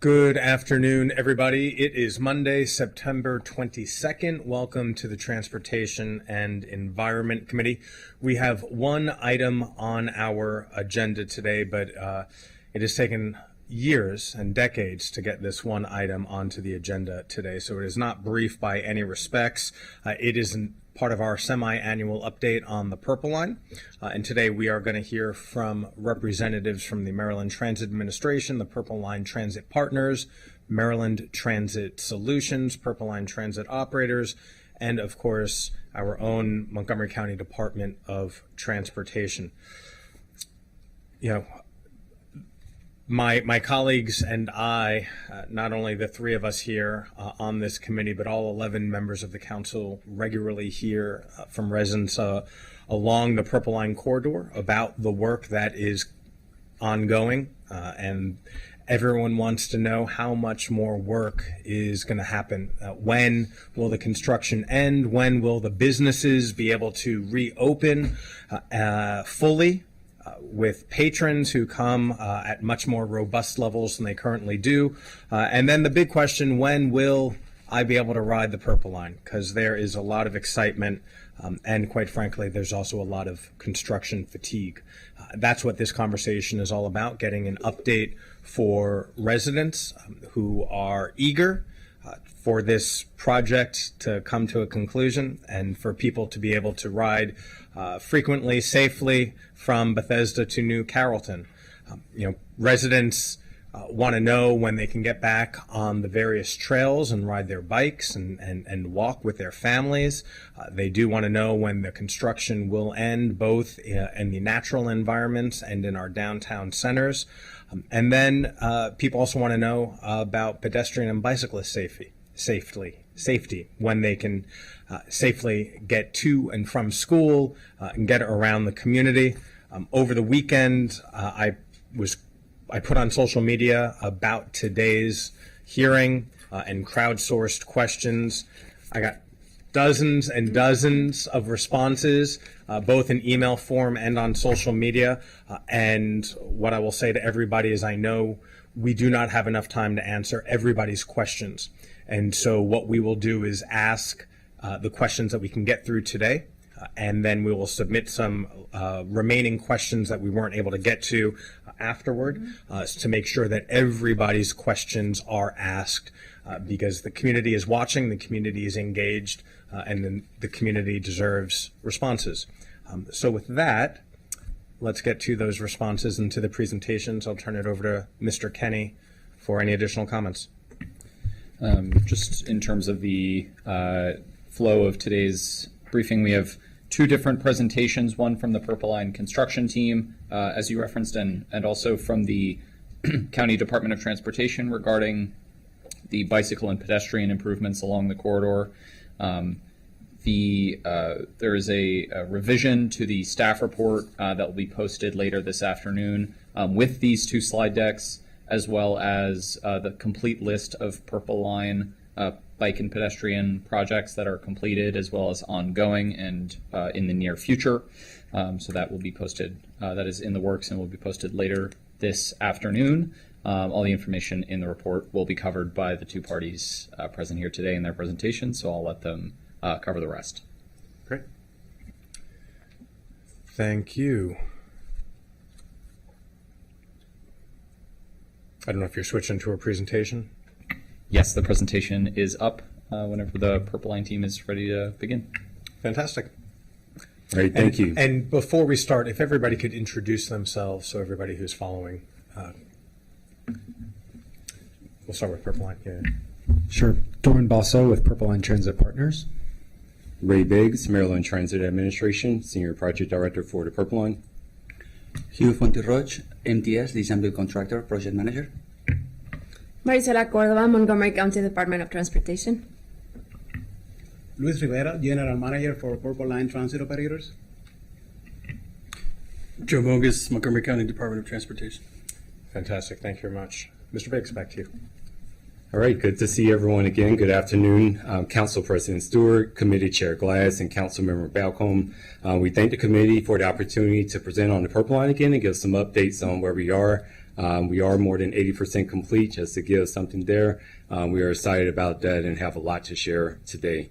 Good afternoon, everybody. It is Monday, September 22nd. Welcome to the Transportation and Environment Committee. We have one item on our agenda today, but it has taken years and decades to get this one item onto the agenda today, so it is not brief by any respects. It is part of our semi-annual update on the Purple Line, and today we are going to hear from representatives from the Maryland Transit Administration, the Purple Line Transit Partners, Maryland Transit Solutions, Purple Line Transit Operators, and of course our own Montgomery County Department of Transportation. My colleagues and I, not only the three of us here on this committee, but all 11 members of the council regularly hear from residents along the Purple Line corridor about the work that is ongoing, and everyone wants to know how much more work is going to happen. When will the construction end? When will the businesses be able to reopen fully? With patrons who come at much more robust levels than they currently do. And then the big question, when will I be able to ride the Purple Line? Because there is a lot of excitement, and quite frankly, there's also a lot of construction fatigue. That's what this conversation is all about, getting an update for residents who are eager for this project to come to a conclusion and for people to be able to ride frequently, safely from Bethesda to New Carrollton. Residents want to know when they can get back on the various trails and ride their bikes and walk with their families. They do want to know when the construction will end, both in the natural environments and in our downtown centers. And then people also want to know about pedestrian and bicyclist safety, when they can safely get to and from school and get around the community. Over the weekend, I put on social media about today's hearing and crowdsourced questions. I got dozens and dozens of responses, both in email form and on social media. And what I will say to everybody is, I know we do not have enough time to answer everybody's questions. And so what we will do is ask the questions that we can get through today, and then we will submit some remaining questions that we weren't able to get to afterward, to make sure that everybody's questions are asked, because the community is watching, the community is engaged, and then the community deserves responses. So with that, let's get to those responses and to the presentations. I'll turn it over to Mr. Kenny for any additional comments. Just in terms of the flow of today's briefing, we have two different presentations, one from the Purple Line construction team, as you referenced, and also from the County Department of Transportation regarding the bicycle and pedestrian improvements along the corridor. There is a revision to the staff report that will be posted later this afternoon with these two slide decks, as well as the complete list of Purple Line bike and pedestrian projects that are completed, as well as ongoing and in the near future. So that will be posted, that is in the works and will be posted later this afternoon. All the information in the report will be covered by the two parties present here today in their presentation, so I'll let them cover the rest. Great. Thank you. I don't know if you're switching to a presentation. Yes, the presentation is up whenever the Purple Line team is ready to begin. Fantastic. All right, thank you. And before we start, if everybody could introduce themselves, so everybody who's following. We'll start with Purple Line. Yeah. Sure. Doran Balso with Purple Line Transit Partners. Ray Biggs, Maryland Transit Administration, Senior Project Director for the Purple Line. Hugh Fonterroch, MTS, Design Build Contractor, Project Manager. Marisela Cordova, Montgomery County Department of Transportation. Luis Rivera, General Manager for Purple Line Transit Operators. Joe Bogus, Montgomery County Department of Transportation. Fantastic. Thank you very much. Mr. Biggs, back to you. All right, good to see everyone again. Good afternoon, Council President Stewart, Committee Chair Glass, and Councilmember Balcombe. We thank the committee for the opportunity to present on the Purple Line again and give some updates on where we are We are more than 80% complete, just to give something there. We are excited about that and have a lot to share today.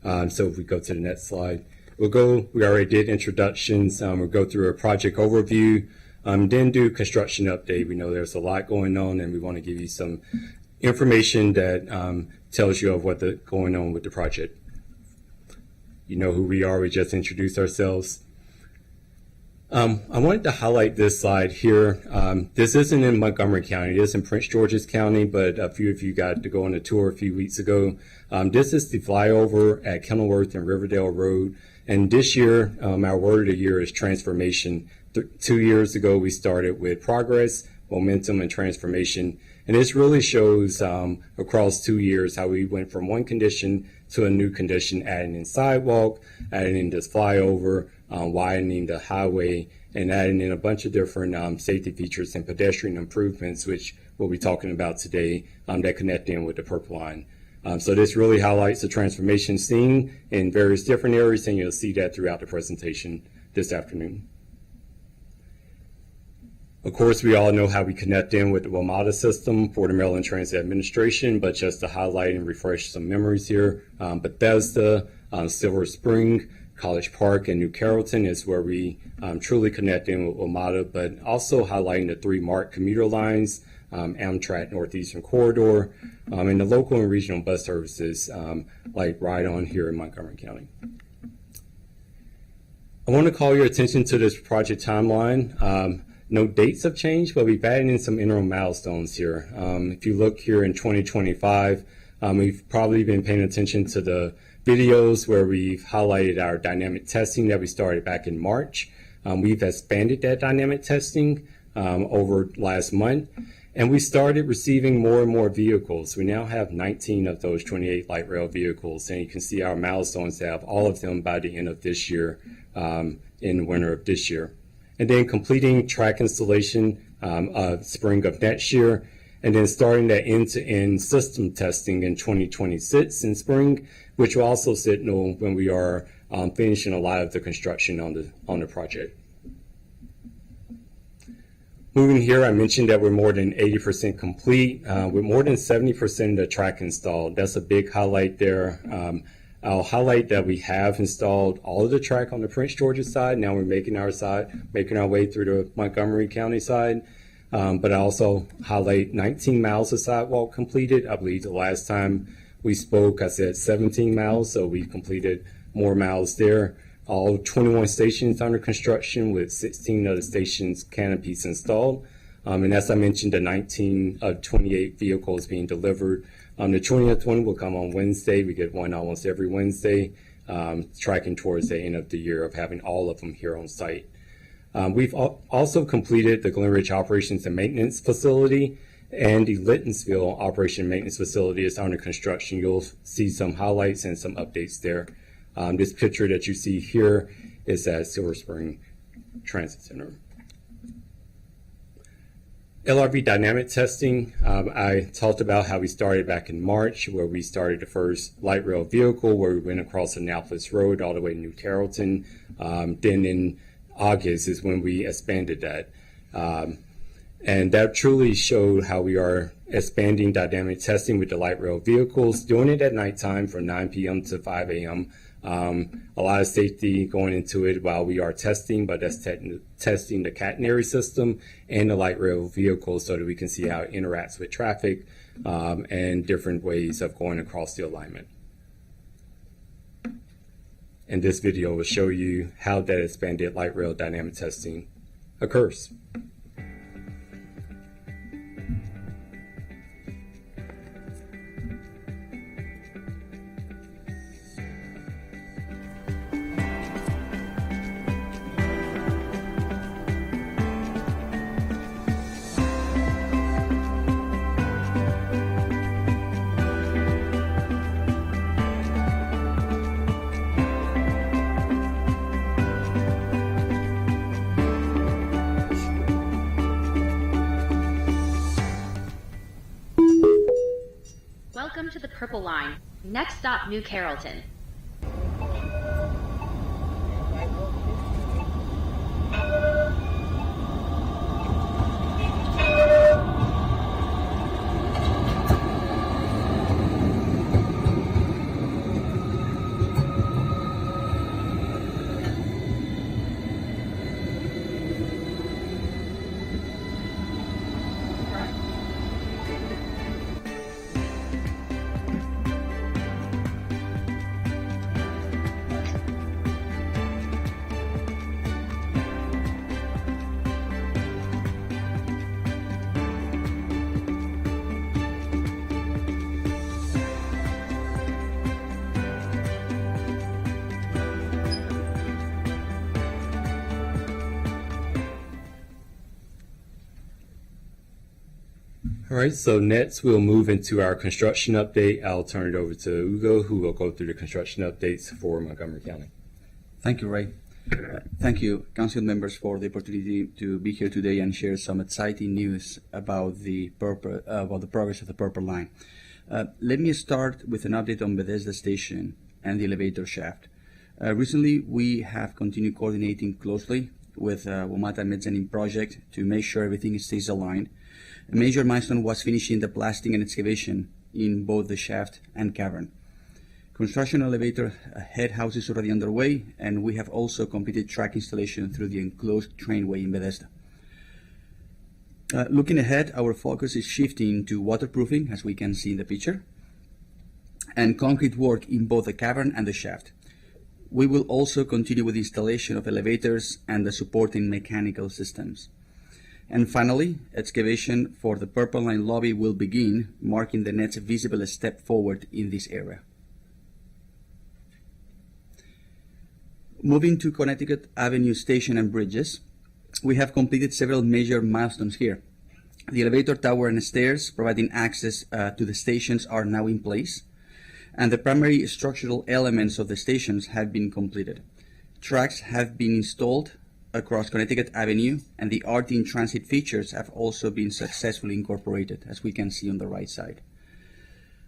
So if we go to the next slide, we already did introductions. We'll go through a project overview, then do construction update. We know there's a lot going on, and we want to give you some information that tells you of what's going on with the project. You know who we are. We just introduced ourselves. I wanted to highlight this slide here. This isn't in Montgomery County. It is in Prince George's County, but a few of you got to go on a tour a few weeks ago. This is the flyover at Kenilworth and Riverdale Road. And this year, our word of the year is transformation. 2 years ago, we started with progress, momentum, and transformation. And this really shows across 2 years how we went from one condition to a new condition, adding in sidewalk, adding in this flyover, widening the highway, and adding in a bunch of different safety features and pedestrian improvements, which we'll be talking about today, that connect in with the Purple Line. So this really highlights the transformation seen in various different areas, and you'll see that throughout the presentation this afternoon. Of course, we all know how we connect in with the WMATA system for the Maryland Transit Administration, but just to highlight and refresh some memories here, Bethesda, Silver Spring, College Park, and New Carrollton is where we truly connect in with WMATA, but also highlighting the 3 MARC commuter lines, Amtrak Northeastern Corridor, and the local and regional bus services like Ride On here in Montgomery County. I want to call your attention to this project timeline. No dates have changed, but we've added in some interim milestones here. If you look here in 2025, we've probably been paying attention to the videos where we've highlighted our dynamic testing that we started back in March. We've expanded that dynamic testing over last month, and we started receiving more and more vehicles. We now have 19 of those 28 light rail vehicles, and you can see our milestones to have all of them by the end of this year, in the winter of this year. And then completing track installation spring of next year, and then starting that end-to-end system testing in 2026 in spring, which will also signal when we are finishing a lot of the construction on the project. Moving here, I mentioned that we're more than 80% complete, with more than 70% of the track installed. That's a big highlight there. I'll highlight that we have installed all of the track on the Prince George's side. Now we're making our way through the Montgomery County side. But I also highlight 19 miles of sidewalk completed. I believe the last time we spoke, I said 17 miles, so we completed more miles there. All 21 stations under construction with 16 of the stations canopies installed. And as I mentioned, the 19 of 28 vehicles being delivered. The 20th one will come on Wednesday. We get one almost every Wednesday, tracking towards the end of the year of having all of them here on site. We've also completed the Glen Ridge Operations and Maintenance Facility, and the Littonsville Operation and Maintenance Facility is under construction. You'll see some highlights and some updates there. This picture that you see here is at Silver Spring Transit Center. LRV dynamic testing, I talked about how we started back in March, where we started the first light rail vehicle, where we went across Annapolis Road all the way to New Carrollton. Then in August is when we expanded that. And that truly showed how we are expanding dynamic testing with the light rail vehicles, doing it at nighttime from 9 p.m. to 5 a.m. A lot of safety going into it while we are testing, but that's testing the catenary system and the light rail vehicles so that we can see how it interacts with traffic and different ways of going across the alignment. And this video will show you how that expanded light rail dynamic testing occurs. Welcome to the Purple Line. Next stop, New Carrollton. All right, so next we'll move into our construction update. I'll turn it over to Ugo, who will go through the construction updates for Montgomery County. Thank you, Ray. Thank you, council members, for the opportunity to be here today and share some exciting news about the progress of the Purple Line. Let me start with an update on Bethesda Station and the elevator shaft. Recently, we have continued coordinating closely with WMATA Mezzanine Project to make sure everything stays aligned. A major milestone was finishing the blasting and excavation in both the shaft and cavern. Construction elevator head house is already underway, and we have also completed track installation through the enclosed trainway in Bethesda. Looking ahead, our focus is shifting to waterproofing, as we can see in the picture, and concrete work in both the cavern and the shaft. We will also continue with the installation of elevators and the supporting mechanical systems. And finally, excavation for the Purple Line lobby will begin, marking the next visible step forward in this area. Moving to Connecticut Avenue Station and bridges, we have completed several major milestones here. The elevator tower and stairs providing access to the stations are now in place, and the primary structural elements of the stations have been completed. Tracks have been installed across Connecticut Avenue, and the RT transit features have also been successfully incorporated, as we can see on the right side.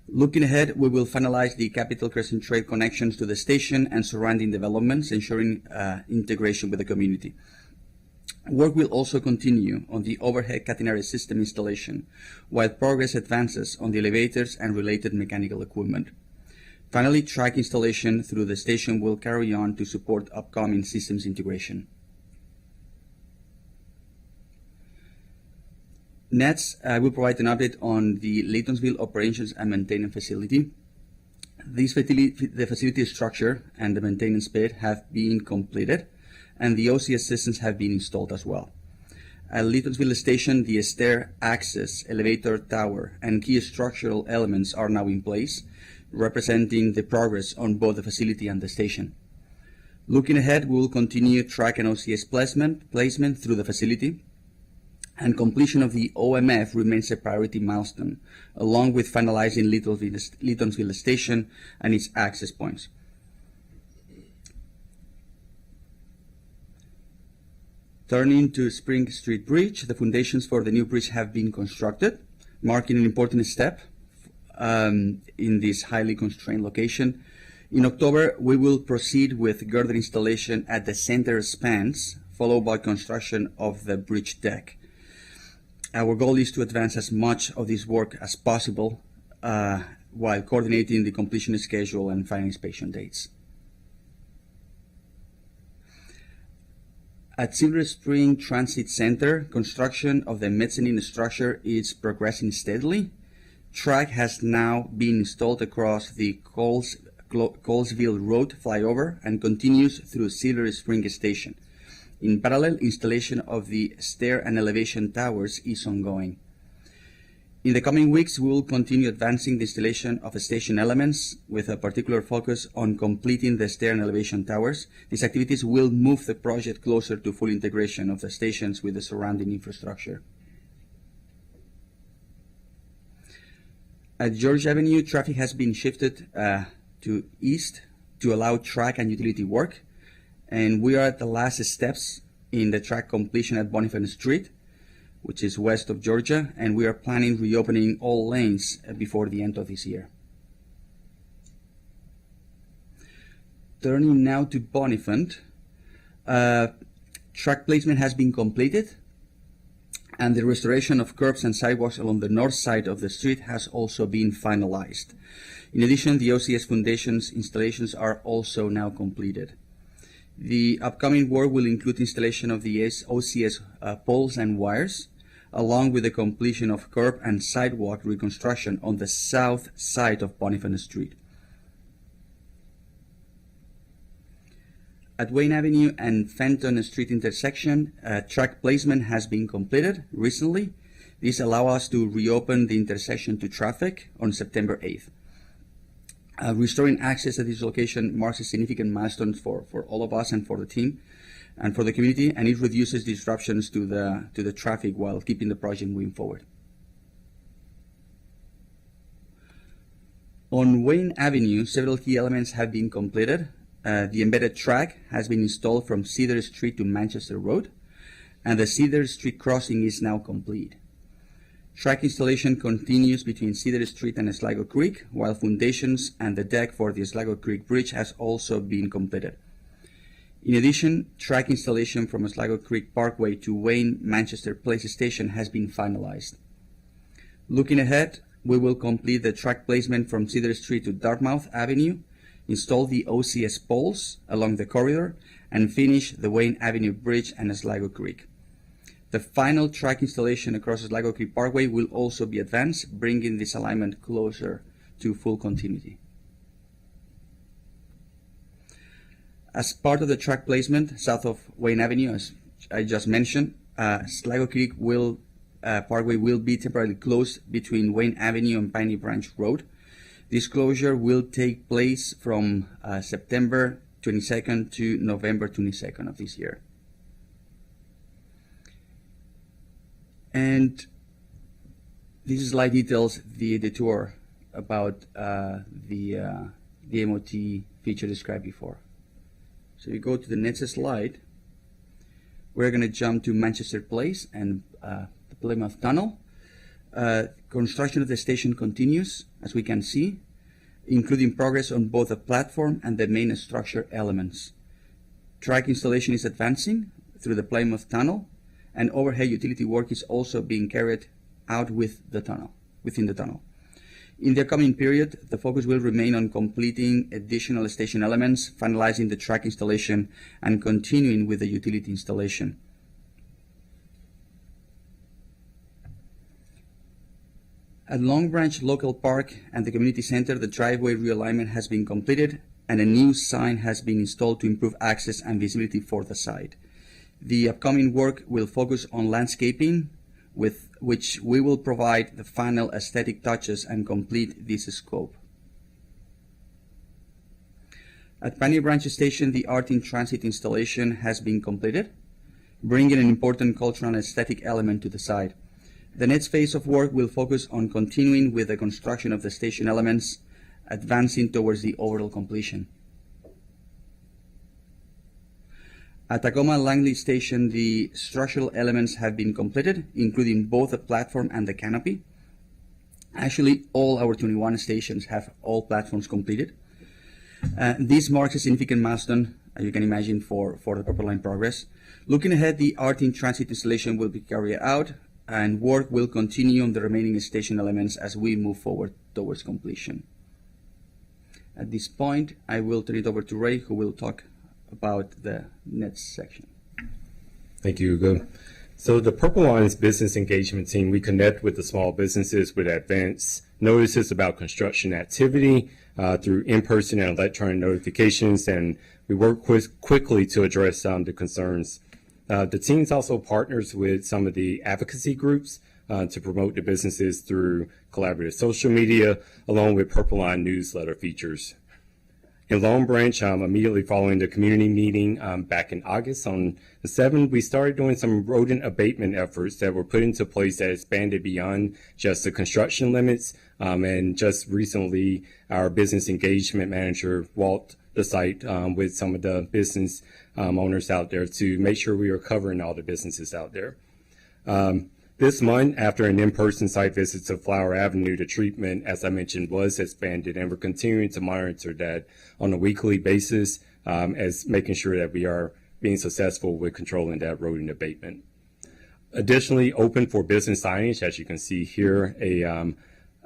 Looking ahead, we will finalize the Capitol Crescent Trail connections to the station and surrounding developments, ensuring integration with the community. Work will also continue on the overhead catenary system installation, while progress advances on the elevators and related mechanical equipment. Finally, track installation through the station will carry on to support upcoming systems integration. Next, I will provide an update on the Laytonsville Operations and Maintenance Facility. The facility structure and the maintenance bed have been completed, and the OCS systems have been installed as well. At Laytonsville Station, the stair access, elevator tower, and key structural elements are now in place, representing the progress on both the facility and the station. Looking ahead, we will continue track and OCS placement through the facility, and completion of the OMF remains a priority milestone, along with finalizing Laytonsville Station and its access points. Turning to Spring Street Bridge, the foundations for the new bridge have been constructed, marking an important step in this highly constrained location. In October, we will proceed with girder installation at the center spans, followed by construction of the bridge deck. Our goal is to advance as much of this work as possible while coordinating the completion schedule and final inspection dates. At Silver Spring Transit Center, construction of the mezzanine structure is progressing steadily. Track has now been installed across the Colesville Road flyover and continues through Silver Spring Station. In parallel, installation of the stair and elevation towers is ongoing. In the coming weeks, we will continue advancing the installation of station elements with a particular focus on completing the stair and elevation towers. These activities will move the project closer to full integration of the stations with the surrounding infrastructure. At George Avenue, traffic has been shifted to east to allow track and utility work, and we are at the last steps in the track completion at Boniface Street, which is west of Georgia, and we are planning reopening all lanes before the end of this year. Turning now to Boniface, track placement has been completed, and the restoration of curbs and sidewalks along the north side of the street has also been finalized. In addition, the OCS foundations installations are also now completed. The upcoming work will include installation of the OCS poles and wires, along with the completion of curb and sidewalk reconstruction on the south side of Boniface Street. At Wayne Avenue and Fenton Street intersection, track placement has been completed recently. This allows us to reopen the intersection to traffic on September 8th. Restoring access at this location marks a significant milestone for all of us and for the team and for the community, and it reduces disruptions to the traffic while keeping the project moving forward. On Wayne Avenue, several key elements have been completed. The embedded track has been installed from Cedar Street to Manchester Road, and the Cedar Street crossing is now complete. Track installation continues between Cedar Street and Sligo Creek, while foundations and the deck for the Sligo Creek Bridge has also been completed. In addition, track installation from Sligo Creek Parkway to Wayne Manchester Place Station has been finalized. Looking ahead, we will complete the track placement from Cedar Street to Dartmouth Avenue, install the OCS poles along the corridor, and finish the Wayne Avenue Bridge and Sligo Creek. The final track installation across Sligo Creek Parkway will also be advanced, bringing this alignment closer to full continuity. As part of the track placement south of Wayne Avenue, as I just mentioned, Sligo Creek Parkway will be temporarily closed between Wayne Avenue and Piney Branch Road. This closure will take place from September 22nd to November 22nd of this year. And this slide details the tour about the MOT feature described before. So you go to the next slide. We're going to jump to Manchester Place and the Plymouth Tunnel. Construction of the station continues, as we can see, including progress on both the platform and the main structure elements. Track installation is advancing through the Plymouth Tunnel, and overhead utility work is also being carried out within the tunnel. In the upcoming period, the focus will remain on completing additional station elements, finalizing the track installation, and continuing with the utility installation. At Long Branch Local Park and the Community Center, the driveway realignment has been completed and a new sign has been installed to improve access and visibility for the site. The upcoming work will focus on landscaping, with which we will provide the final aesthetic touches and complete this scope. At Piney Branch Station, the Art in Transit installation has been completed, bringing an important cultural and aesthetic element to the site. The next phase of work will focus on continuing with the construction of the station elements, advancing towards the overall completion. At Tacoma Langley Station, the structural elements have been completed, including both the platform and the canopy. Actually, all our 21 stations have all platforms completed. This marks a significant milestone, as you can imagine, for the Purple Line progress. Looking ahead, the Art in Transit installation will be carried out, and work will continue on the remaining station elements as we move forward towards completion. At this point, I will turn it over to Ray, who will talk about the next section. Thank you, Hugo. So the Purple Line's business engagement team, we connect with the small businesses with advance notices about construction activity through in-person and electronic notifications, and we work quickly to address the concerns. The team also partners with some of the advocacy groups to promote the businesses through collaborative social media, along with Purple Line newsletter features. In Long Branch, immediately following the community meeting back in August on the 7th, we started doing some rodent abatement efforts that were put into place that expanded beyond just the construction limits. And just recently, our business engagement manager walked the site with some of the business owners out there to make sure we are covering all the businesses out there. This month, after an in-person site visit to Flower Avenue, the treatment, as I mentioned, was expanded, and we're continuing to monitor that on a weekly basis as making sure that we are being successful with controlling that rodent abatement. Additionally, open for business signage, as you can see here,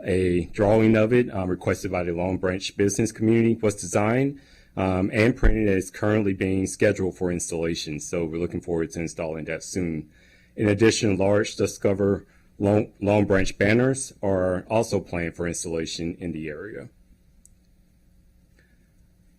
a drawing of it requested by the Long Branch business community was designed and printed and is currently being scheduled for installation. So we're looking forward to installing that soon. In addition, large Discover Long Branch banners are also planned for installation in the area.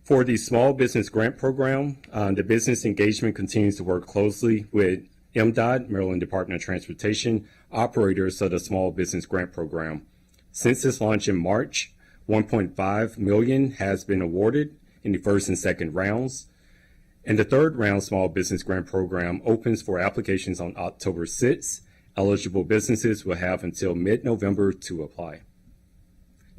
For the Small Business Grant Program, the business engagement continues to work closely with MDOT, Maryland Department of Transportation, operators of the Small Business Grant Program. Since its launch in March, $1.5 million has been awarded in the first and second rounds. And the third round Small Business Grant Program opens for applications on October 6th. Eligible businesses will have until mid-November to apply.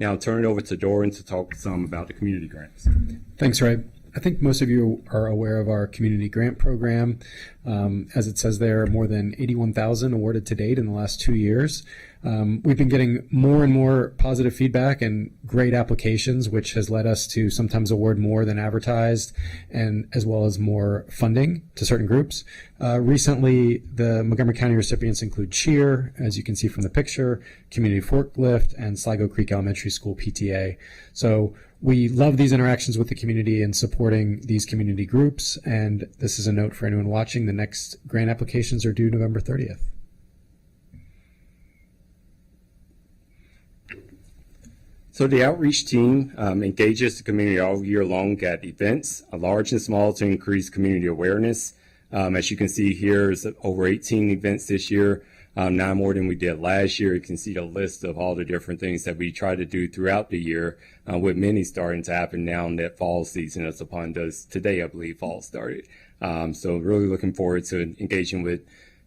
Now I'll turn it over to Doran to talk some about the community grants. Thanks, Ray. I think most of you are aware of our community grant program. As it says there, more than 81,000 awarded to date in the last 2 years. We've been getting more and more positive feedback and great applications, which has led us to sometimes award more than advertised, and as well as more funding to certain groups. Recently, the Montgomery County recipients include Cheer, as you can see from the picture, Community Forklift, and Sligo Creek Elementary School PTA. So we love these interactions with the community and supporting these community groups. And this is a note for anyone watching. The next grant applications are due November 30th. So the outreach team engages the community all year long at events, large and small, to increase community awareness. As you can see here, there's over 18 events this year, 9 more than we did last year. You can see the list of all the different things that we try to do throughout the year, with many starting to happen now that fall season is upon us. Today, I believe, fall started. So really looking forward to engaging with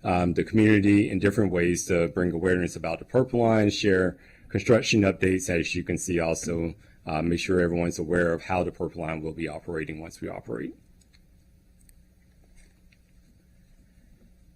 the community in different ways to bring awareness about the Purple Line, share construction updates, as you can see also, make sure everyone's aware of how the Purple Line will be operating once we operate.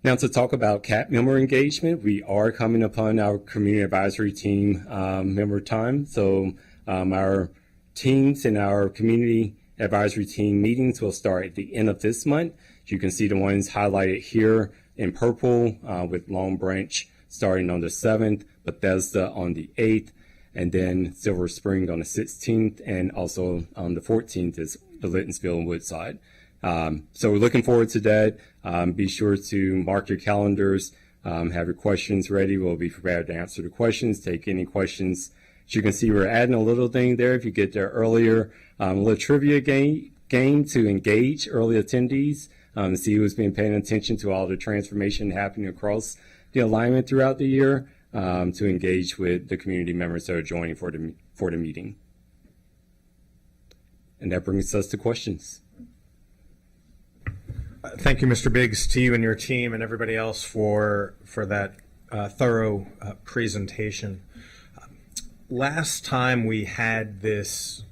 Now to talk about CAP member engagement, we are coming upon our community advisory team member time. So our teams and our community advisory team meetings will start at the end of this month. You can see the ones highlighted here in purple, with Long Branch starting on the 7th, Bethesda on the 8th, and then Silver Spring on the 16th, and also on the 14th is the Littonsville and Woodside. So we're looking forward to that. Be sure to mark your calendars, have your questions ready. We'll be prepared to answer the questions, take any questions. As you can see, we're adding a little thing there if you get there earlier, a little trivia game to engage early attendees, to see who's been paying attention to all the transformation happening across the alignment throughout the year, to engage with the community members that are joining for the meeting. And that brings us to questions. Thank you, Mr. Biggs, to you and your team and everybody else for that thorough presentation. Last time we had this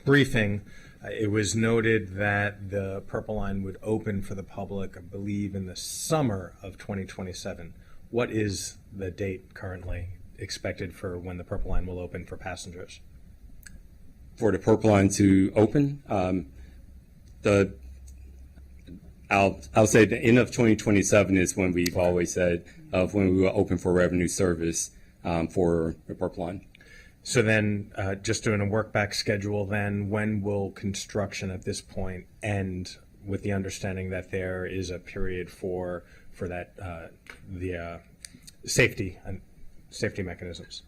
briefing, it was noted that the Purple Line would open for the public, I believe, in the summer of 2027. What is the date currently expected for when the Purple Line will open for passengers? For the Purple Line to open, I'll say the end of 2027 is when we've always said of when we will open for revenue service for the Purple Line. So then, just doing a work back schedule, then when will construction at this point end, with the understanding that there is a period for that the safety mechanisms?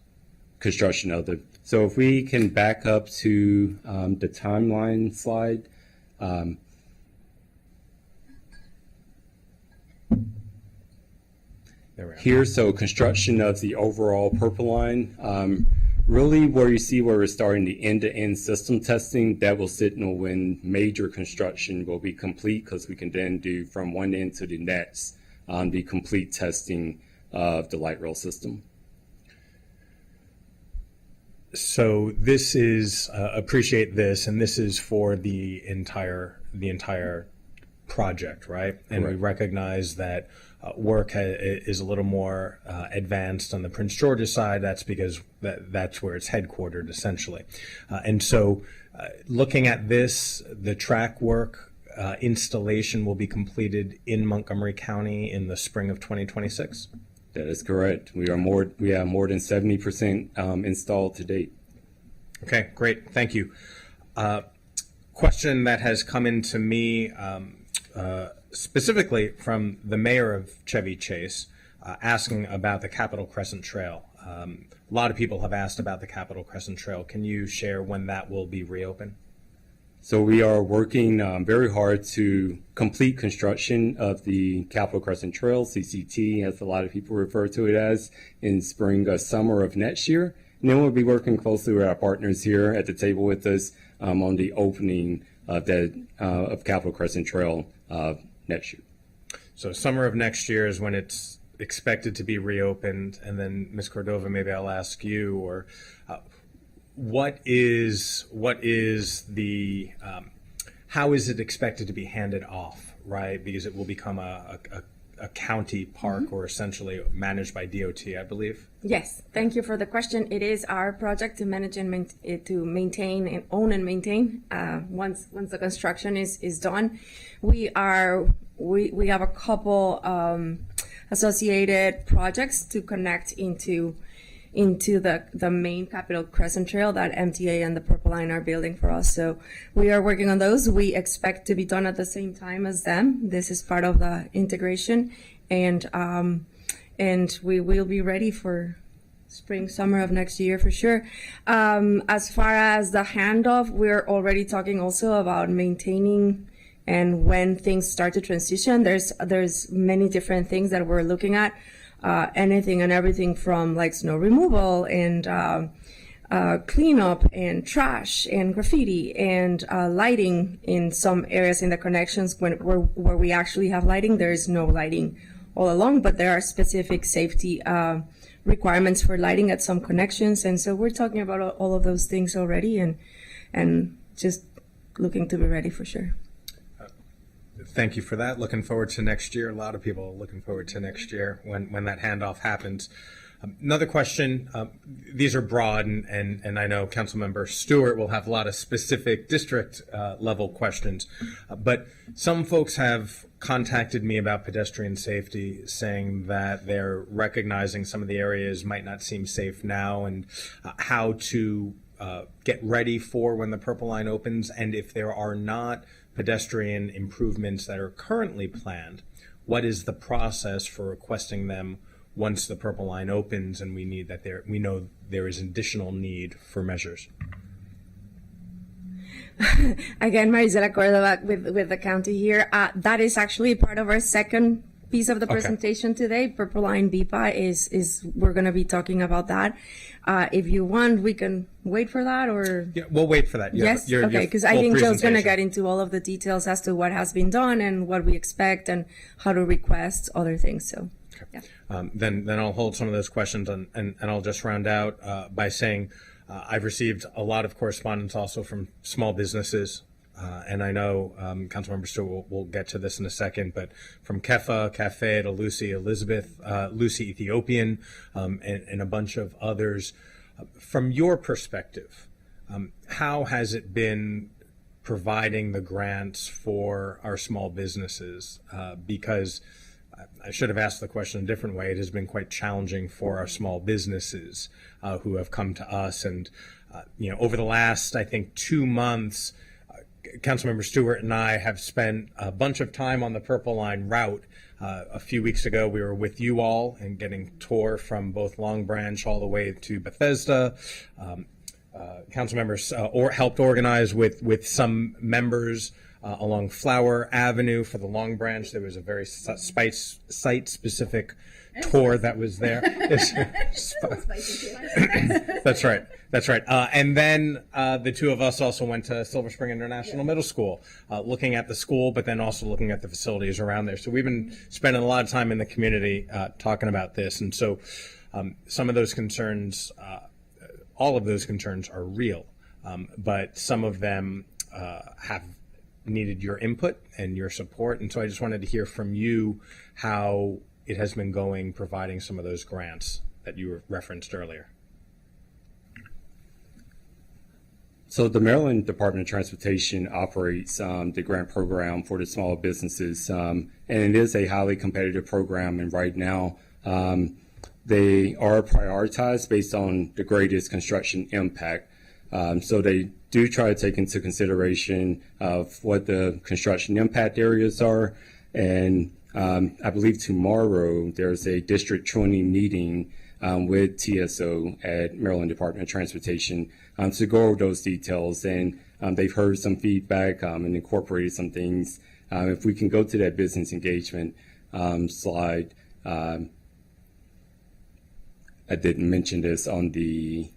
Construction of the. So if we can back up to the timeline slide. Here, so construction of the overall Purple Line, really where you see where we're starting the end-to-end system testing, that will signal when major construction will be complete, because we can then do from one end to the next the complete testing of the light rail system. So this is, appreciate this, and this is for the entire project, right? And Correct. we recognize that work is a little more advanced on the Prince George's side. That's because that's where it's headquartered, essentially. And so looking at this, the track work installation will be completed in Montgomery County in the spring of 2026? That is correct. We have more than 70% installed to date. Okay, great. Thank you. Question that has come into me specifically from the mayor of Chevy Chase, asking about the Capitol Crescent Trail. A lot of people have asked about the Capitol Crescent Trail. Can you share when that will be reopened? So we are working very hard to complete construction of the Capitol Crescent Trail, CCT, as a lot of people refer to it as, in spring, summer of next year. And then we'll be working closely with our partners here at the table with us on the opening of Capitol Crescent Trail next year. So summer of next year is when it's expected to be reopened. And then, Ms. Cordova, maybe I'll ask you, or what is the how is it expected to be handed off, right? Because it will become a county park or essentially managed by DOT, I believe. Yes, thank you for the question. It is our project to manage and to maintain and own and maintain. Once the construction is done, we have a couple associated projects to connect into the main Capitol Crescent Trail that MTA and the Purple Line are building for us. So we are working on those. We expect to be done at the same time as them. This is part of the integration, and we will be ready for spring, summer of next year for sure. As far as the handoff, we're already talking also about maintaining and when things start to transition. There's many different things that we're looking at. Anything and everything from like snow removal and cleanup and trash and graffiti and lighting in some areas in the connections where we actually have lighting. There is no lighting all along, but there are specific safety requirements for lighting at some connections. And so we're talking about all of those things already and just looking to be ready for sure. Thank you for that. Looking forward to next year. A lot of people are looking forward to next year when that handoff happens. Another question. These are broad, and I know Councilmember Stewart will have a lot of specific district level questions. But some folks have contacted me about pedestrian safety, saying that they're recognizing some of the areas might not seem safe now, and how to get ready for when the Purple Line opens, and if there are not pedestrian improvements that are currently planned, what is the process for requesting them once the Purple Line opens and we know there is additional need for measures? Again, Marisela Cordova with the county here. That is actually part of our second piece of the presentation today. Purple Line BIPA is we're going to be talking about that. If you want, we can wait for that, or Yeah, we'll wait for that. yes, okay. Because I think Joe's going to get into all of the details as to what has been done and what we expect and how to request other things. So, yeah. Then I'll hold some of those questions and I'll just round out by saying I've received a lot of correspondence also from small businesses. And I know Councilmember Stewart will get to this in a second, but from Kefa Cafe to Lucy Elizabeth, Lucy Ethiopian, and a bunch of others. From your perspective, how has it been providing the grants for our small businesses? Because I should have asked the question a different way. It has been quite challenging for our small businesses who have come to us. And, over the last, I think, 2 months, Councilmember Stewart and I have spent a bunch of time on the Purple Line route. A few weeks ago, we were with you all and getting tour from both Long Branch all the way to Bethesda. Council members helped organize with some members along Flower Avenue for the Long Branch. There was a very site-specific tour that was there. That's right. That's right. And then the two of us also went to Silver Spring International Middle School, looking at the school, but then also looking at the facilities around there. So we've been spending a lot of time in the community talking about this. And so some of those concerns, all of those concerns are real, but some of them have needed your input and your support. And so I just wanted to hear from you how it has been going providing some of those grants that you referenced earlier. So the Maryland Department of Transportation operates the grant program for the small businesses, and it is a highly competitive program. And right now, they are prioritized based on the greatest construction impact. So they do try to take into consideration of what the construction impact areas are. And I believe tomorrow there's a District 20 meeting with TSO at Maryland Department of Transportation to go over those details. And they've heard some feedback and incorporated some things. If we can go to that business engagement slide, I didn't mention this on the,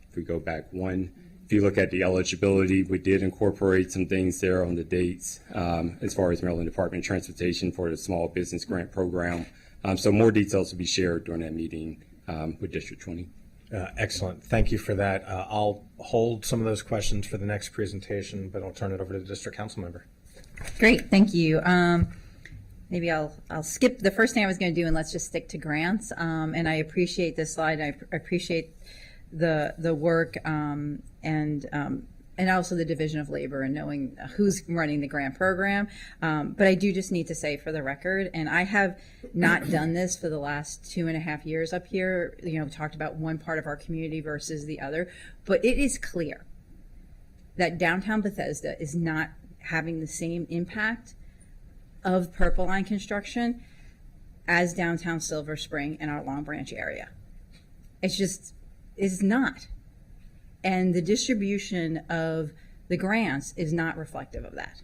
if we go back one, if you look at the eligibility, we did incorporate some things there on the dates as far as Maryland Department of Transportation for the Small Business Grant Program. So more details will be shared during that meeting with District 20. Excellent. Thank you for that. I'll hold some of those questions for the next presentation, but I'll turn it over to the district council member. Great, thank you. Maybe I'll skip the first thing I was going to do and let's just stick to grants. And I appreciate this slide. I appreciate the work and also the division of labor and knowing who's running the grant program. But I do just need to say for the record, and I have not done this for the last 2.5 years up here, talked about one part of our community versus the other, but it is clear that downtown Bethesda is not having the same impact of Purple Line construction as downtown Silver Spring and our Long Branch area. It's not. And the distribution of the grants is not reflective of that.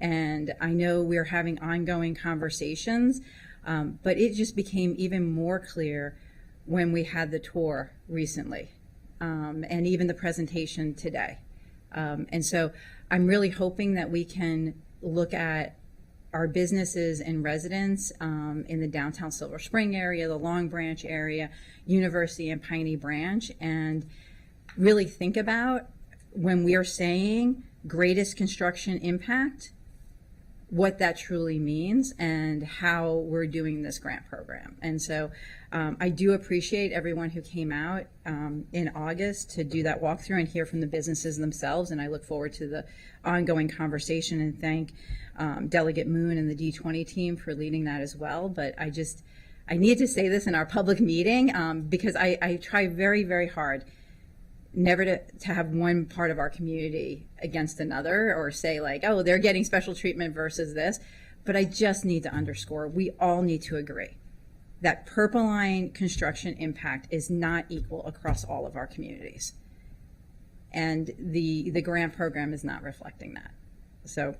And I know we're having ongoing conversations, but it just became even more clear when we had the tour recently, and even the presentation today. And so I'm really hoping that we can look at our businesses and residents in the downtown Silver Spring area, the Long Branch area, University and Piney Branch, and really think about when we are saying greatest construction impact, what that truly means and how we're doing this grant program. And so I do appreciate everyone who came out in August to do that walkthrough and hear from the businesses themselves. And I look forward to the ongoing conversation and thank Delegate Moon and the D20 team for leading that as well. But I need to say this in our public meeting because I try very, very hard never to have one part of our community against another or say like, oh, they're getting special treatment versus this. But I just need to underscore, we all need to agree that Purple Line construction impact is not equal across all of our communities. And the grant program is not reflecting that. So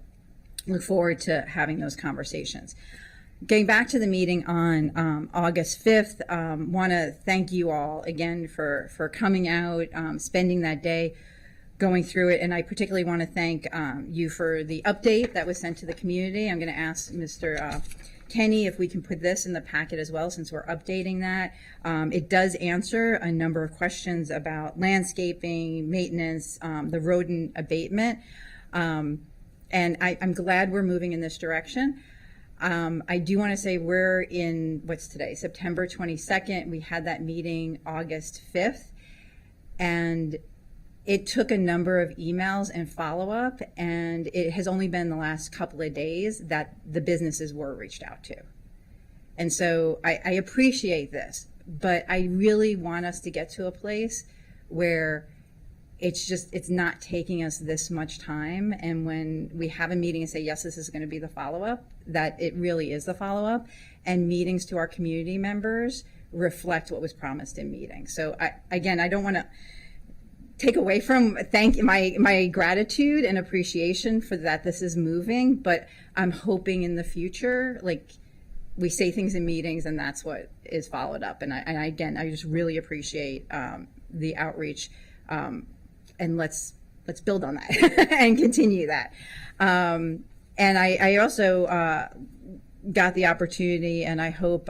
look forward to having those conversations. Getting back to the meeting on August 5th, want to thank you all again for coming out, spending that day going through it. And I particularly want to thank you for the update that was sent to the community. I'm going to ask Mr. Kenny if we can put this in the packet as well, since we're updating that. It does answer a number of questions about landscaping, maintenance, the rodent abatement. And I'm glad we're moving in this direction. I do want to say we're in, what's today, September 22nd. We had that meeting August 5th, and it took a number of emails and follow-up, and it has only been the last couple of days that the businesses were reached out to. And so I appreciate this, but I really want us to get to a place where it's not taking us this much time. And when we have a meeting and say, yes, this is going to be the follow-up, that it really is the follow-up, and meetings to our community members reflect what was promised in meetings. So I don't want to take away from my gratitude and appreciation for that this is moving, but I'm hoping in the future, like, we say things in meetings and that's what is followed up. And I just really appreciate the outreach. And let's build on that and continue that. And I also got the opportunity, and I hope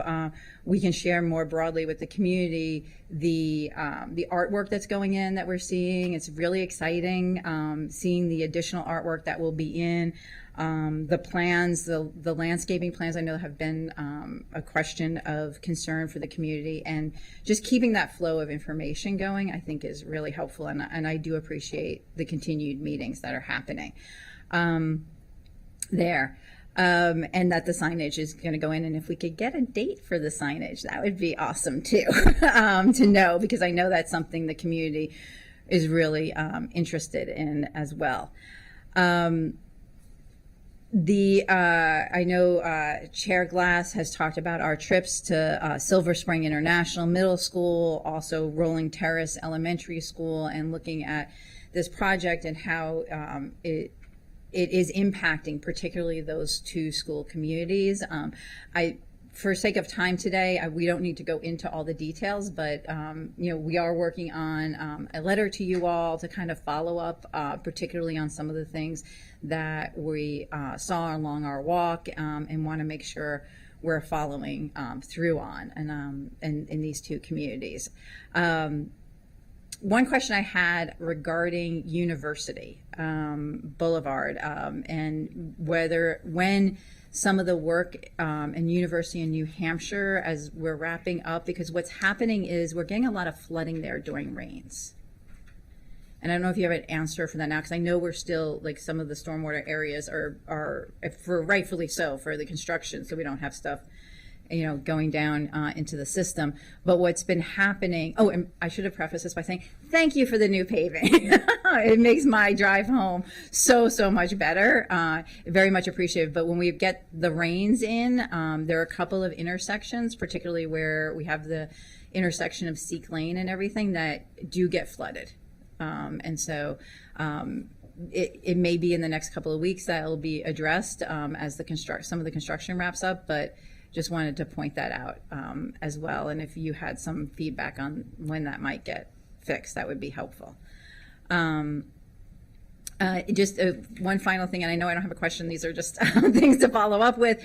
we can share more broadly with the community the artwork that's going in that we're seeing. It's really exciting seeing the additional artwork that will be in. The plans, the landscaping plans, I know have been a question of concern for the community, and just keeping that flow of information going, I think, is really helpful, and I do appreciate the continued meetings that are happening there. And that the signage is going to go in, and if we could get a date for the signage, that would be awesome too, to know, because I know that's something the community is really interested in as well. I know Chair Glass has talked about our trips to Silver Spring International Middle School, also Rolling Terrace Elementary School, and looking at this project and how it is impacting particularly those two school communities. For sake of time today, we don't need to go into all the details, but we are working on a letter to you all to kind of follow up, particularly on some of the things that we saw along our walk, and want to make sure we're following through on and in these two communities. one question I had regarding University Boulevard and when some of the work in University in New Hampshire as we're wrapping up, because what's happening is we're getting a lot of flooding there during rains. And I don't know if you have an answer for that now, because I know we're still, like, some of the stormwater areas are for rightfully so for the construction, so we don't have stuff, going down into the system. But what's been happening, and I should have prefaced this by saying, thank you for the new paving. It makes my drive home so much better. Very much appreciated. But when we get the rains in, there are a couple of intersections, particularly where we have the intersection of Seek Lane and everything, that do get flooded. And so it may be in the next couple of weeks that will be addressed as some of the construction wraps up, but just wanted to point that out as well. And if you had some feedback on when that might get fixed, that would be helpful. Just one final thing, and I know I don't have a question, these are just things to follow up with.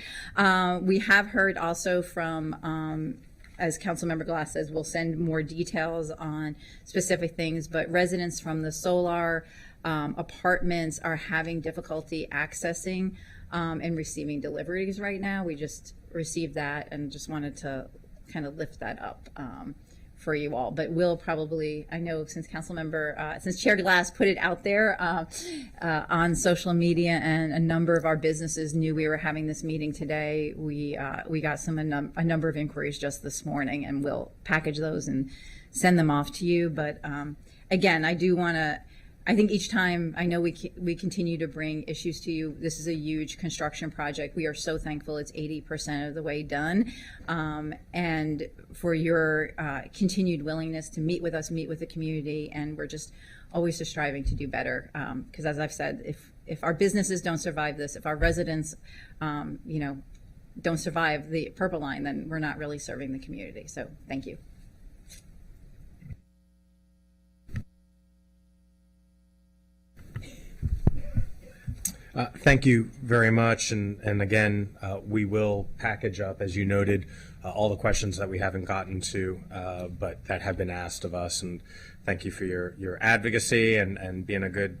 We have heard also from as Councilmember Glass says, we'll send more details on specific things, but residents from the Solar apartments are having difficulty accessing and receiving deliveries right now. We just received that and just wanted to kind of lift that up for you all. But we'll probably, I know since since Chair Glass put it out there on social media, and a number of our businesses knew we were having this meeting today, we got a number of inquiries just this morning, and we'll package those and send them off to you. But again, I think each time, I know we continue to bring issues to you. This is a huge construction project. We are so thankful it's 80% of the way done. And for your continued willingness to meet with us, meet with the community, and we're just always just striving to do better. Because as I've said, if our businesses don't survive this, if our residents, don't survive the Purple Line, then we're not really serving the community. So thank you. Thank you very much. And again, we will package up, as you noted, all the questions that we haven't gotten to, but that have been asked of us. And thank you for your advocacy and being a good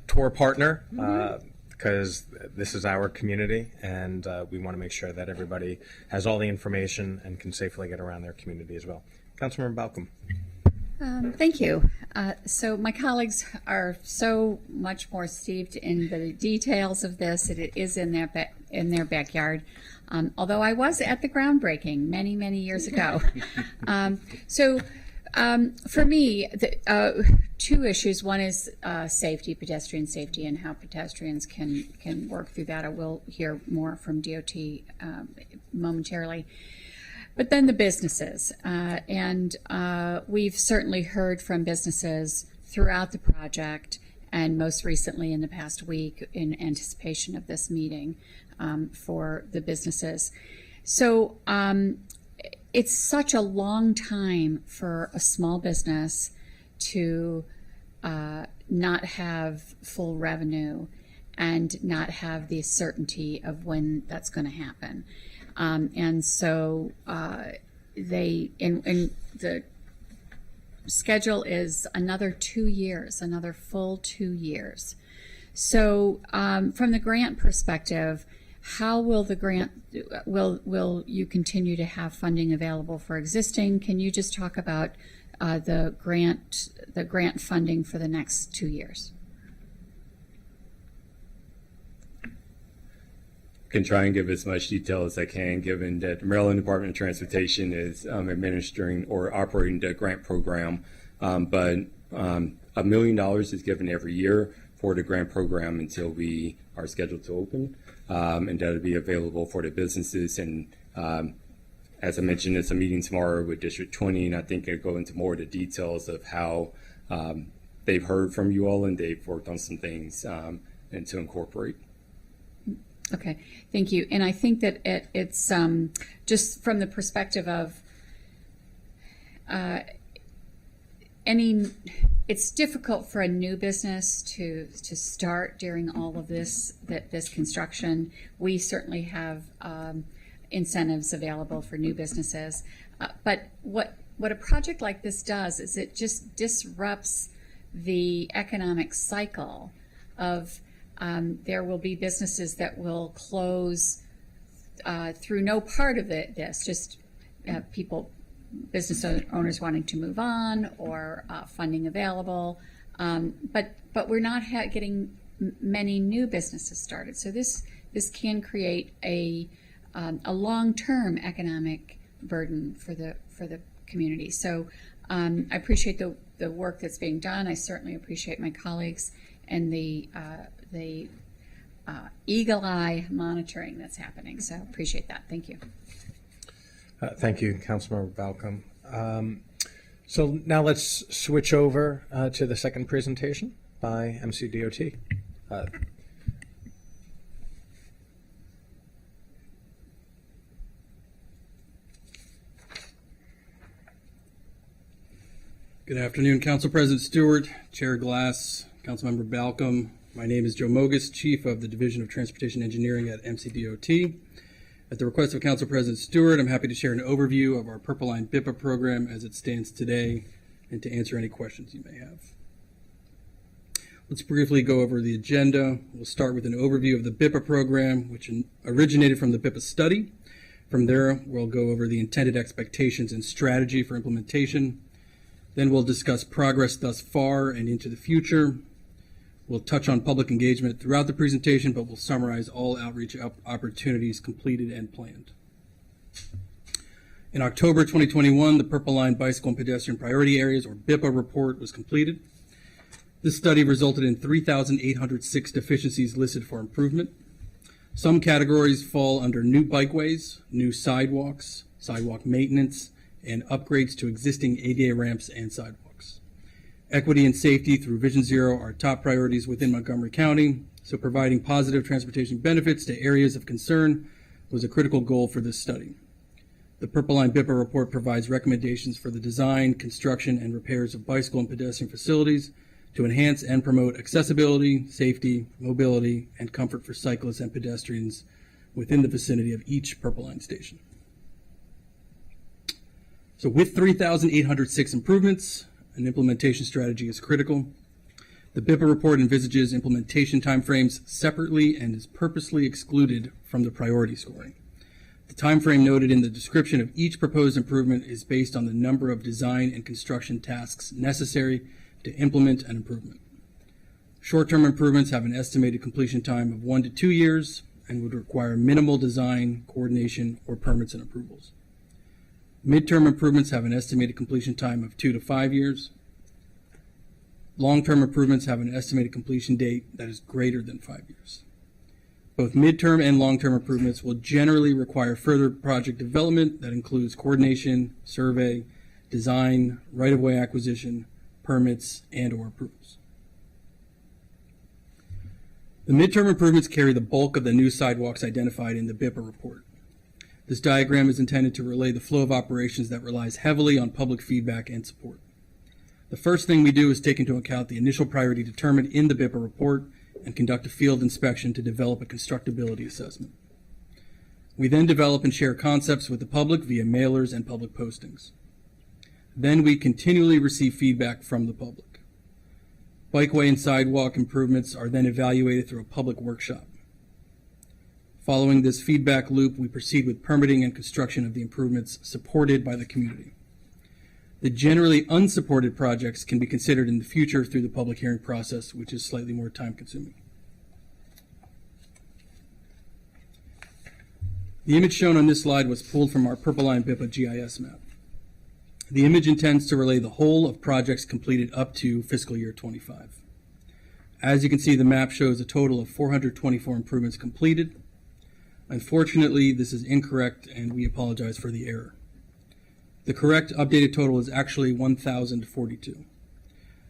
tour partner, because this is our community, and we want to make sure that everybody has all the information and can safely get around their community as well. Councilmember Balcom. Thank you. So my colleagues are so much more steeped in the details of this. It is in their backyard. Although I was at the groundbreaking many years ago. For me, two issues. One is safety, pedestrian safety, and how pedestrians can work through that. I will hear more from DOT momentarily. But then the businesses, and we've certainly heard from businesses throughout the project, and most recently in the past week in anticipation of this meeting for the businesses. So it's such a long time for a small business to not have full revenue and not have the certainty of when that's going to happen. And so the schedule is another 2 years, another full 2 years. So from the grant perspective, how will the grant, will you continue to have funding available for existing? Can you just talk about the grant funding for the next 2 years? Can try and give as much detail as I can, given that the Maryland Department of Transportation is administering or operating the grant program. But $1 million is given every year for the grant program until we are scheduled to open, and that'll be available for the businesses. And as I mentioned, there's a meeting tomorrow with District 20, and I think I'll go into more of the details of how they've heard from you all, and they've worked on some things and to incorporate. Okay, thank you. And I think that it's just from the perspective of it's difficult for a new business to start during all of this construction. We certainly have incentives available for new businesses, but what what a project like this does is it just disrupts the economic cycle of there will be businesses that will close through no part of this, just business owners wanting to move on or funding available. But we're not getting many new businesses started. So this can create a long-term economic burden for the community. So I appreciate the work that's being done. I certainly appreciate my colleagues and the eagle eye monitoring that's happening. So appreciate that. Thank you. Thank you, Councilmember Balcom. So now let's switch over to the second presentation by MCDOT. Good afternoon, Council President Stewart, Chair Glass, Councilmember Balcom. My name is Joe Mogus, Chief of the Division of Transportation Engineering at MCDOT. At the request of Council President Stewart, I'm happy to share an overview of our Purple Line BIPA program as it stands today and to answer any questions you may have. Let's briefly go over the agenda. We'll start with an overview of the BIPA program, which originated from the BIPA study. From there, we'll go over the intended expectations and strategy for implementation. Then we'll discuss progress thus far and into the future. We'll touch on public engagement throughout the presentation, but we'll summarize all outreach opportunities completed and planned. In October 2021, the Purple Line Bicycle and Pedestrian Priority Areas, or BIPA report, was completed. This study resulted in 3,806 deficiencies listed for improvement. Some categories fall under new bikeways, new sidewalks, sidewalk maintenance, and upgrades to existing ADA ramps and sidewalks. Equity and safety through Vision Zero are top priorities within Montgomery County, so providing positive transportation benefits to areas of concern was a critical goal for this study. The Purple Line BIPA report provides recommendations for the design, construction, and repairs of bicycle and pedestrian facilities to enhance and promote accessibility, safety, mobility, and comfort for cyclists and pedestrians within the vicinity of each Purple Line station. So with 3,806 improvements, an implementation strategy is critical. The BIPA report envisages implementation timeframes separately and is purposely excluded from the priority scoring. The timeframe noted in the description of each proposed improvement is based on the number of design and construction tasks necessary to implement an improvement. Short-term improvements have an estimated completion time of 1 to 2 years and would require minimal design, coordination, or permits and approvals. Midterm improvements have an estimated completion time of 2 to 5 years. Long-term improvements have an estimated completion date that is greater than 5 years. Both midterm and long-term improvements will generally require further project development that includes coordination, survey, design, right-of-way acquisition, permits, and/or approvals. The midterm improvements carry the bulk of the new sidewalks identified in the BIPA report. This diagram is intended to relay the flow of operations that relies heavily on public feedback and support. The first thing we do is take into account the initial priority determined in the BIPA report and conduct a field inspection to develop a constructability assessment. We then develop and share concepts with the public via mailers and public postings. Then we continually receive feedback from the public. Bikeway and sidewalk improvements are then evaluated through a public workshop. Following this feedback loop, we proceed with permitting and construction of the improvements supported by the community. The generally unsupported projects can be considered in the future through the public hearing process, which is slightly more time-consuming. The image shown on this slide was pulled from our Purple Line BIPA GIS map. The image intends to relay the whole of projects completed up to fiscal year 25. As you can see, the map shows a total of 424 improvements completed. Unfortunately, this is incorrect, and we apologize for the error. The correct updated total is actually 1,042.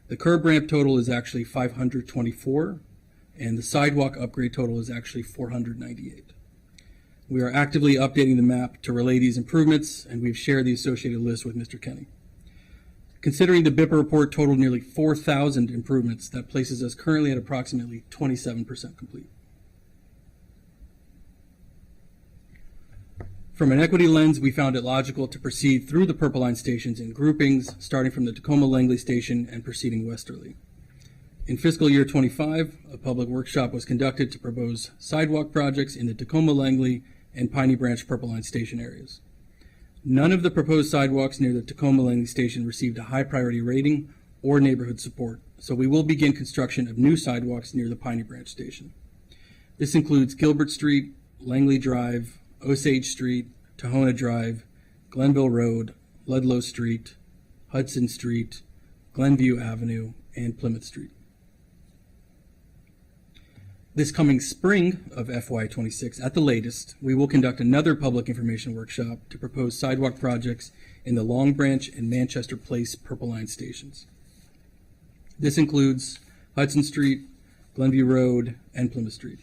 The curb ramp total is actually 524, and the sidewalk upgrade total is actually 498. We are actively updating the map to relay these improvements, and we've shared the associated list with Mr. Kenny. Considering the BIPA report totaled nearly 4,000 improvements, that places us currently at approximately 27% complete. From an equity lens, we found it logical to proceed through the Purple Line stations in groupings, starting from the Tacoma-Langley station and proceeding westerly. In fiscal year 25, a public workshop was conducted to propose sidewalk projects in the Tacoma-Langley and Piney Branch Purple Line station areas. None of the proposed sidewalks near the Tacoma-Langley station received a high priority rating or neighborhood support, so we will begin construction of new sidewalks near the Piney Branch station. This includes Gilbert Street, Langley Drive, Osage Street, Tahona Drive, Glenville Road, Ludlow Street, Hudson Street, Glenview Avenue, and Plymouth Street. This coming spring of FY26, at the latest, we will conduct another public information workshop to propose sidewalk projects in the Long Branch and Manchester Place Purple Line stations. This includes Hudson Street, Glenview Road, and Plymouth Street.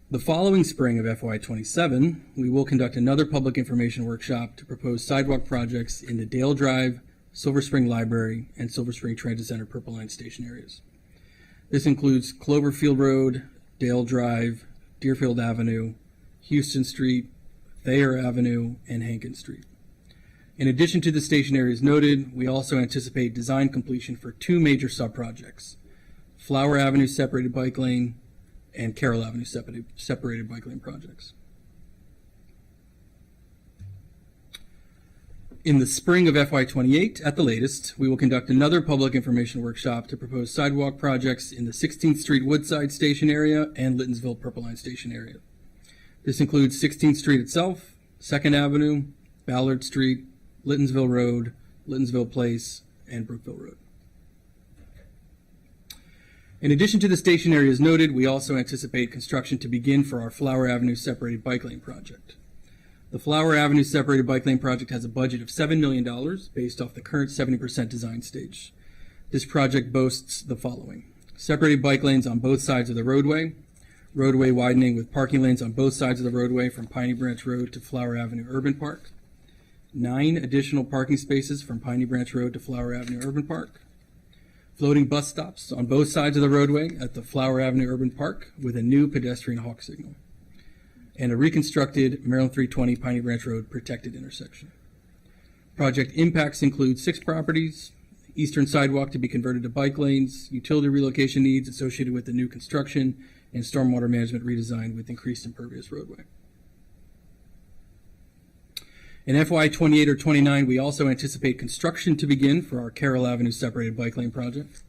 The following spring of FY27, we will conduct another public information workshop to propose sidewalk projects in the Dale Drive, Silver Spring Library, and Silver Spring Transit Center Purple Line station areas. This includes Cloverfield Road, Dale Drive, Deerfield Avenue, Houston Street, Thayer Avenue, and Hankins Street. In addition to the station areas noted, we also anticipate design completion for two major sub-projects: Flower Avenue Separated Bike Lane and Carroll Avenue Separated Bike Lane projects. In the spring of FY28, at the latest, we will conduct another public information workshop to propose sidewalk projects in the 16th Street Woodside Station area and Littonsville Purple Line Station area. This includes 16th Street itself, 2nd Avenue, Ballard Street, Littonsville Road, Littonsville Place, and Brookville Road. In addition to the station areas noted, we also anticipate construction to begin for our Flower Avenue Separated Bike Lane project. The Flower Avenue Separated Bike Lane project has a budget of $7 million based off the current 70% design stage. This project boasts the following: separated bike lanes on both sides of the roadway widening with parking lanes on both sides of the roadway from Piney Branch Road to Flower Avenue Urban Park, 9 additional parking spaces from Piney Branch Road to Flower Avenue Urban Park, floating bus stops on both sides of the roadway at the Flower Avenue Urban Park with a new pedestrian hawk signal, and a reconstructed Maryland 320 Piney Branch Road protected intersection. Project impacts include 6 properties, eastern sidewalk to be converted to bike lanes, utility relocation needs associated with the new construction, and stormwater management redesign with increased impervious roadway. In FY28 or 29, we also anticipate construction to begin for our Carroll Avenue Separated Bike Lane project.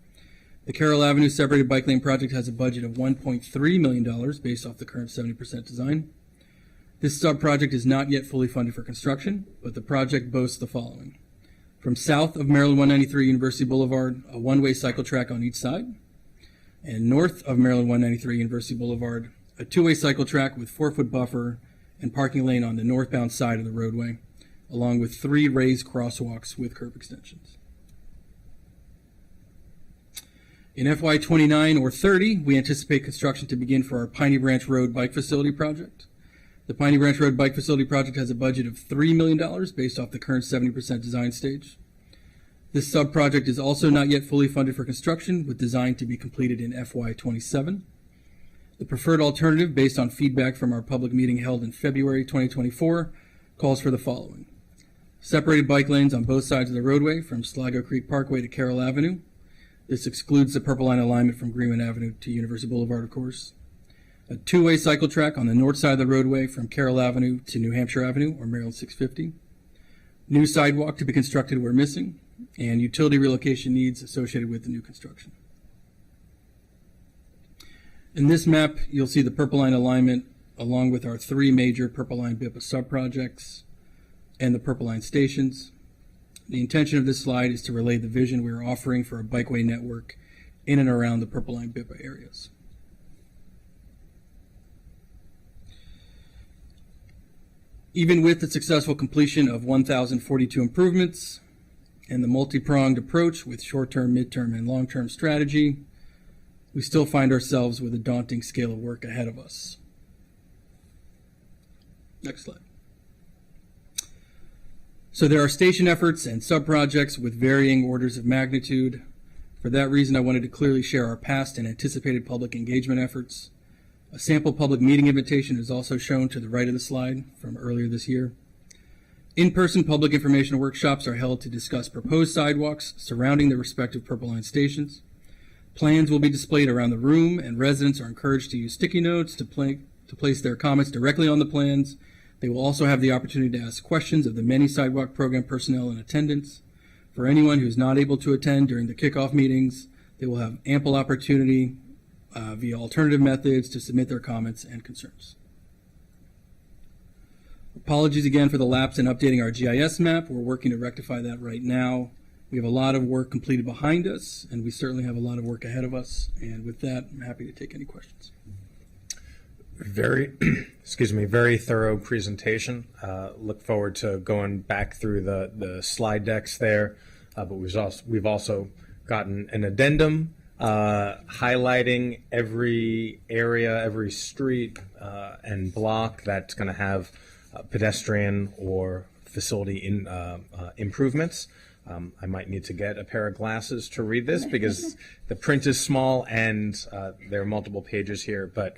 The Carroll Avenue Separated Bike Lane project has a budget of $1.3 million based off the current 70% design. This sub-project is not yet fully funded for construction, but the project boasts the following: from south of Maryland 193 University Boulevard, a one-way cycle track on each side, and north of Maryland 193 University Boulevard, a two-way cycle track with 4-foot buffer and parking lane on the northbound side of the roadway, along with 3 raised crosswalks with curb extensions. In FY29 or 30, we anticipate construction to begin for our Piney Branch Road Bike Facility project. The Piney Branch Road Bike Facility project has a budget of $3 million based off the current 70% design stage. This sub-project is also not yet fully funded for construction, with design to be completed in FY27. The preferred alternative, based on feedback from our public meeting held in February 2024, calls for the following: separated bike lanes on both sides of the roadway from Sligo Creek Parkway to Carroll Avenue. This excludes the Purple Line alignment from Greenwood Avenue to University Boulevard, of course. A two-way cycle track on the north side of the roadway from Carroll Avenue to New Hampshire Avenue or Maryland 650. New sidewalk to be constructed where missing, and utility relocation needs associated with the new construction. In this map, you'll see the Purple Line alignment along with our 3 major Purple Line BIPA sub-projects and the Purple Line stations. The intention of this slide is to relay the vision we are offering for a bikeway network in and around the Purple Line BIPA areas. Even with the successful completion of 1,042 improvements and the multi-pronged approach with short-term, mid-term, and long-term strategy, we still find ourselves with a daunting scale of work ahead of us. Next slide. So there are station efforts and sub-projects with varying orders of magnitude. For that reason, I wanted to clearly share our past and anticipated public engagement efforts. A sample public meeting invitation is also shown to the right of the slide from earlier this year. In-person public information workshops are held to discuss proposed sidewalks surrounding the respective Purple Line stations. Plans will be displayed around the room, and residents are encouraged to use sticky notes to place their comments directly on the plans. They will also have the opportunity to ask questions of the many sidewalk program personnel in attendance. For anyone who is not able to attend during the kickoff meetings, they will have ample opportunity via alternative methods to submit their comments and concerns. Apologies again for the lapse in updating our GIS map. We're working to rectify that right now. We have a lot of work completed behind us, and we certainly have a lot of work ahead of us. And with that, I'm happy to take any questions. Very, very thorough presentation. Look forward to going back through the slide decks there. But we've also gotten an addendum highlighting every area, every street and block that's going to have pedestrian or facility improvements. I might need to get a pair of glasses to read this because the print is small and there are multiple pages here, but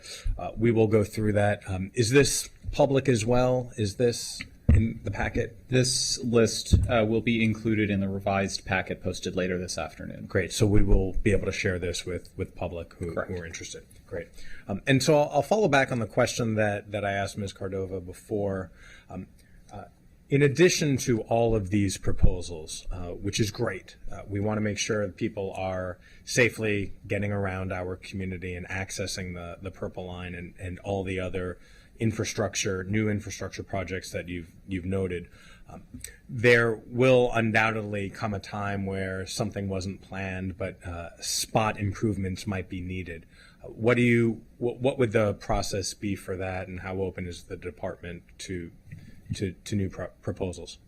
we will go through that. Is this public as well? Is this in the packet? This list will be included in the revised packet posted later this afternoon. Great. So we will be able to share this with public who are interested. Great. And so I'll follow back on the question that I asked Ms. Cordova before. In addition to all of these proposals, which is great, we want to make sure that people are safely getting around our community and accessing the Purple Line and all the other new infrastructure projects that you've noted. There will undoubtedly come a time where something wasn't planned, but spot improvements might be needed. What would the process be for that, and how open is the department to new proposals?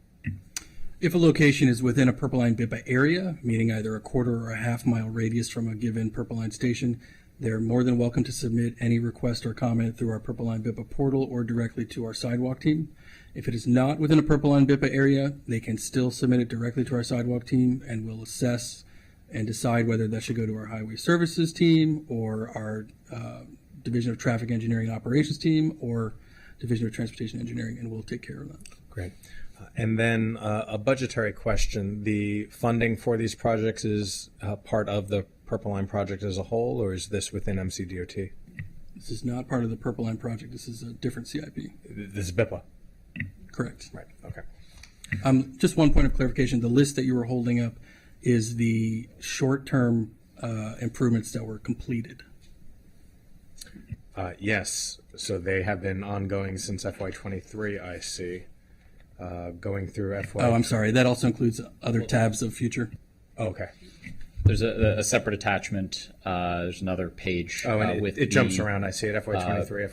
If a location is within a Purple Line BIPA area, meaning either a quarter or a half-mile radius from a given Purple Line station, they're more than welcome to submit any request or comment through our Purple Line BIPA portal or directly to our sidewalk team. If it is not within a Purple Line BIPA area, they can still submit it directly to our sidewalk team, and we'll assess and decide whether that should go to our Highway Services team or our Division of Traffic Engineering and Operations team or Division of Transportation Engineering, and we'll take care of that. Great. And then a budgetary question. The funding for these projects is part of the Purple Line project as a whole, or is this within MCDOT? This is not part of the Purple Line project. This is a different CIP. This is BIPA? Correct. Right. Okay. Just one point of clarification. The list that you were holding up is the short-term improvements that were completed. Yes. So they have been ongoing since FY23, I see. Going through FY... Oh, I'm sorry. That also includes other tabs of future. Oh, okay. There's a separate attachment. There's another page. And with it jumps around. I see it, FY23,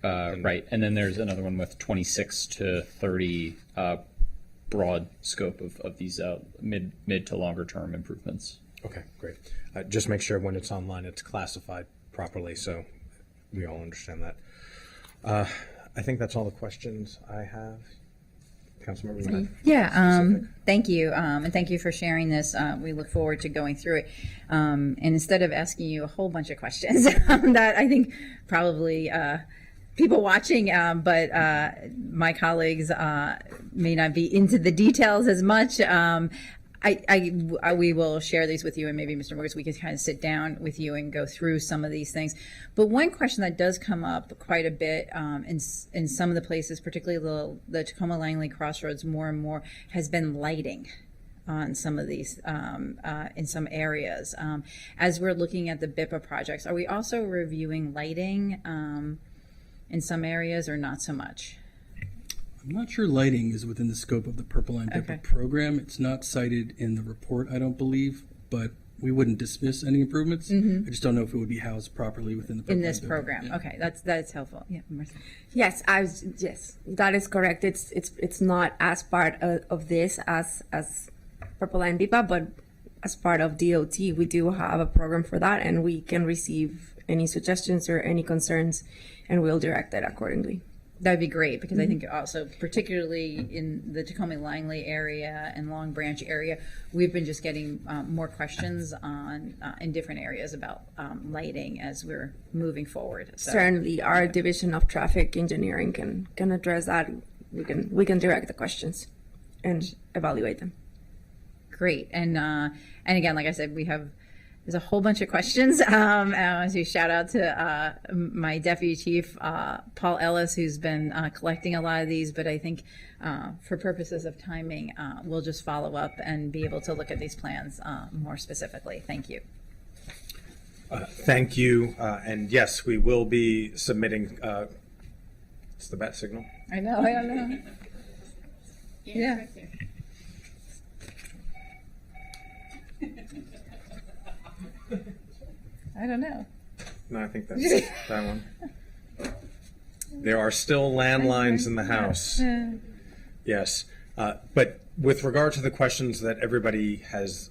FY25. Right. And then there's another one with 26 to 30 broad scope of these mid to longer term improvements. Okay, great. Just make sure when it's online it's classified properly so we all understand that. I think that's all the questions I have. Councilmember. Yeah, thank you. And thank you for sharing this. We look forward to going through it. And instead of asking you a whole bunch of questions that I think probably people watching, but my colleagues may not be into the details as much. We will share these with you, and maybe Mr. Morris, we can kind of sit down with you and go through some of these things. But one question that does come up quite a bit in some of the places, particularly the Tacoma Langley Crossroads, more and more, has been lighting on some of these in some areas. As we're looking at the BIPA projects, are we also reviewing lighting in some areas, or not so much? I'm not sure lighting is within the scope of the Purple Line BIPA program. It's not cited in the report, I don't believe, but we wouldn't dismiss any improvements. I just don't know if it would be housed properly within the Purple in Line this BIPA. program. Yeah. Okay, that's helpful. Yeah, Martha. Yes, yes, that is correct. It's not as part of this as Purple Line BIPA, but as part of DOT, we do have a program for that, and we can receive any suggestions or any concerns, and we'll direct it accordingly. That'd be great, because I think also, particularly in the Tacoma Langley area and Long Branch area, we've been just getting more questions on in different areas about lighting as we're moving forward. So, Certainly, our division of traffic engineering can address that. We can direct the questions and evaluate them. great. And again, like I said, there's a whole bunch of questions. As you shout out to my deputy chief, Paul Ellis, who's been collecting a lot of these. But I think for purposes of timing, we'll just follow up and be able to look at these plans more specifically. Thank you. Thank you. And yes, we will be submitting. It's the bat signal. I know. I don't know. Yeah. I don't know. No, I think that's that one. There are still landlines in the house. Yes. But with regard to the questions that everybody has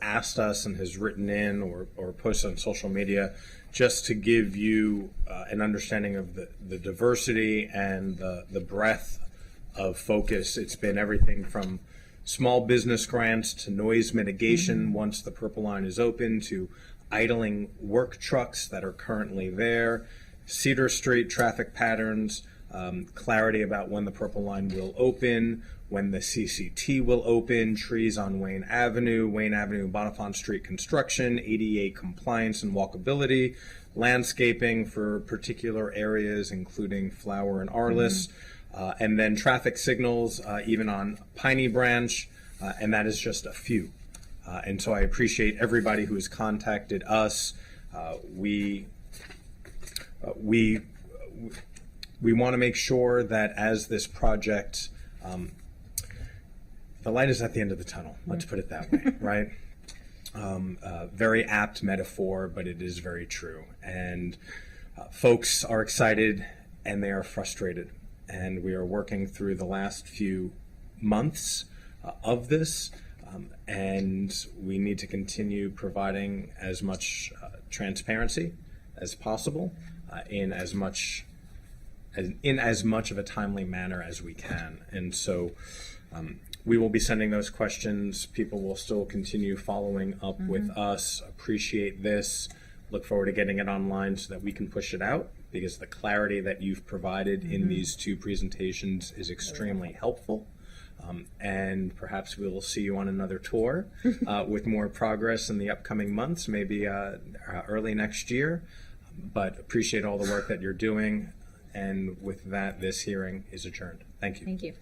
asked us and has written in or posted on social media, just to give you an understanding of the diversity and the breadth of focus, it's been everything from small business grants to noise mitigation once the Purple Line is open, to idling work trucks that are currently there, Cedar Street traffic patterns, clarity about when the Purple Line will open, when the CCT will open, trees on Wayne Avenue, Bonifant Street construction, ADA compliance and walkability, landscaping for particular areas, including Flower and Arliss, and then traffic signals, even on Piney Branch, and that is just a few. And so I appreciate everybody who has contacted us. We want to make sure that as this project, the light is at the end of the tunnel. Let's put it that way, right? Very apt metaphor, but it is very true. And folks are excited and they are frustrated. And we are working through the last few months of this. And we need to continue providing as much transparency as possible in as much of a timely manner as we can. And so we will be sending those questions. People will still continue following up with us. Appreciate this. Look forward to getting it online so that we can push it out, because the clarity that you've provided in these two presentations is extremely helpful. And perhaps we will see you on another tour with more progress in the upcoming months, maybe early next year. But appreciate all the work that you're doing. And with that, this hearing is adjourned. Thank you. Thank you.